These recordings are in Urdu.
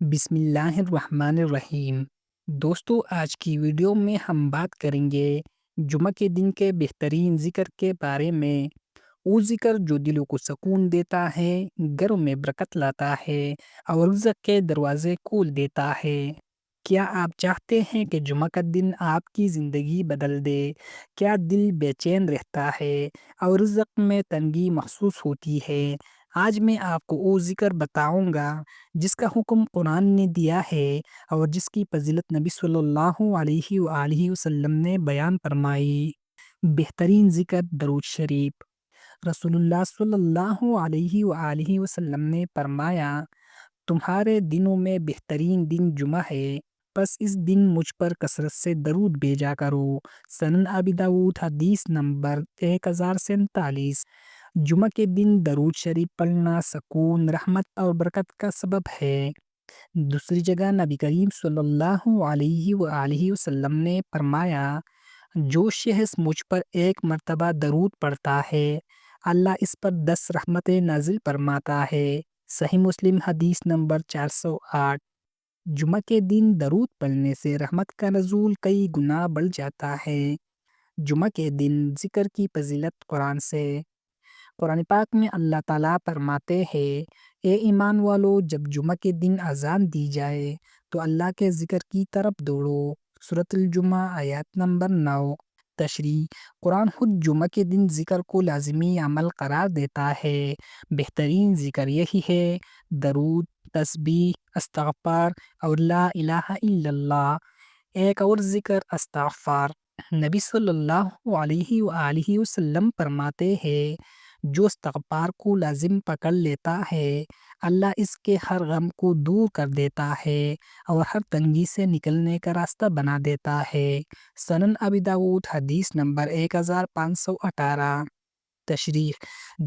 بسم اللہ الرحمن الرحیم۔ دوستو، آج کی ویڈیو میں ہم بات کریں گے جمعہ کے دن کے بہترین ذکر کے بارے میں۔ وہ ذکر جو دلوں کو سکون دیتا ہے، گھروں میں برکت لاتا ہے اور رزق کے دروازے کھول دیتا ہے۔ کیا آپ چاہتے ہیں کہ جمعہ کا دن آپ کی زندگی بدل دے؟ کیا دل بے چین رہتا ہے اور رزق میں تنگی محسوس ہوتی ہے؟ آج میں آپ کو وہ ذکر بتاؤں گا جس کا حکم قرآن نے دیا ہے اور جس کی فضیلت نبی صلی اللہ علیہ وآلہ وسلم نے بیان فرمائی۔ بہترین ذکر درود شریف۔ رسول اللہ صلی اللہ علیہ وآلہ وسلم نے فرمایا، تمہارے دنوں میں بہترین دن جمعہ ہے، بس اس دن مجھ پر کثرت سے درود بھیجا کرو۔ سنن ابی داؤد حدیث نمبر 1047۔ جمعہ کے دن درود شریف پڑھنا سکون، رحمت اور برکت کا سبب ہے۔ دوسری جگہ نبی کریم صلی اللہ علیہ وآلہ وسلم نے فرمایا، جو شخص مجھ پر ایک مرتبہ درود پڑھتا ہے، اللہ اس پر 10 رحمتیں نازل فرماتا ہے۔ صحیح مسلم حدیث نمبر 408۔ جمعہ کے دن درود پڑھنے سے رحمت کا نزول کئی گنا بڑھ جاتا ہے۔ جمعہ کے دن ذکر کی فضیلت قرآن سے۔ قرآن پاک میں اللہ تعالیٰ فرماتے ہیں، اے ایمان والو، جب جمعہ کے دن اذان دی جائے تو اللہ کے ذکر کی طرف دوڑو۔ سورۃ الجمعہ آیات نمبر 9۔ تشریح: قرآن خود جمعہ کے دن ذکر کو لازمی عمل قرار دیتا ہے۔ بہترین ذکر یہی ہے: درود، تسبیح، استغفار اور لا الہ الا اللہ۔ ایک اور ذکر استغفار۔ نبی صلی اللہ علیہ وآلہ وسلم فرماتے ہیں، جو استغفار کو لازم پکڑ لیتا ہے، اللہ اس کے ہر غم کو دور کر دیتا ہے اور ہر تنگی سے نکلنے کا راستہ بنا دیتا ہے۔ سنن ابی داؤد حدیث نمبر 1518۔ تشریح: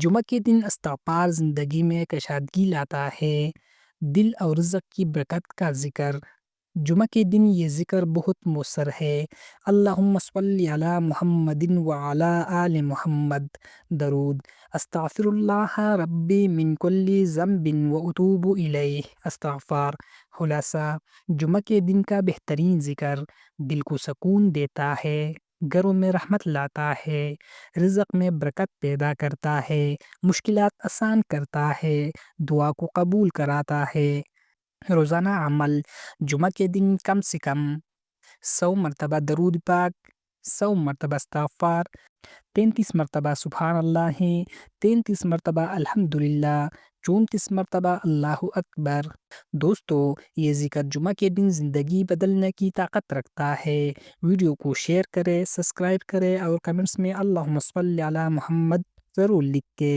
جمعہ کے دن استغفار زندگی میں کشادگی لاتا ہے۔ دل اور رزق کی برکت کا ذکر۔ جمعہ کے دن یہ ذکر بہت مؤثر ہے۔ اللہم صلی علی محمد وعلی آل محمد۔ درود: استغفر اللہ ربی من کل ذنب واتوب الیہ۔ استغفار۔ خلاصہ: جمعہ کے دن کا بہترین ذکر دل کو سکون دیتا ہے، گھروں میں رحمت لاتا ہے، رزق میں برکت پیدا کرتا ہے، مشکلات آسان کرتا ہے، دعا کو قبول کراتا ہے۔ روزانہ عمل: جمعہ کے دن کم سے کم 100 مرتبہ درود پاک، 100 مرتبہ استغفار، 33 مرتبہ سبحان اللہ، 33 مرتبہ الحمدللہ، 34 مرتبہ اللہ اکبر۔ دوستو، یہ ذکر جمعہ کے دن زندگی بدلنے کی طاقت رکھتا ہے۔ ویڈیو کو شیئر کریں، سبسکرائب کریں اور کمنٹس میں اللہم صلی علی محمد ضرور لکھ کے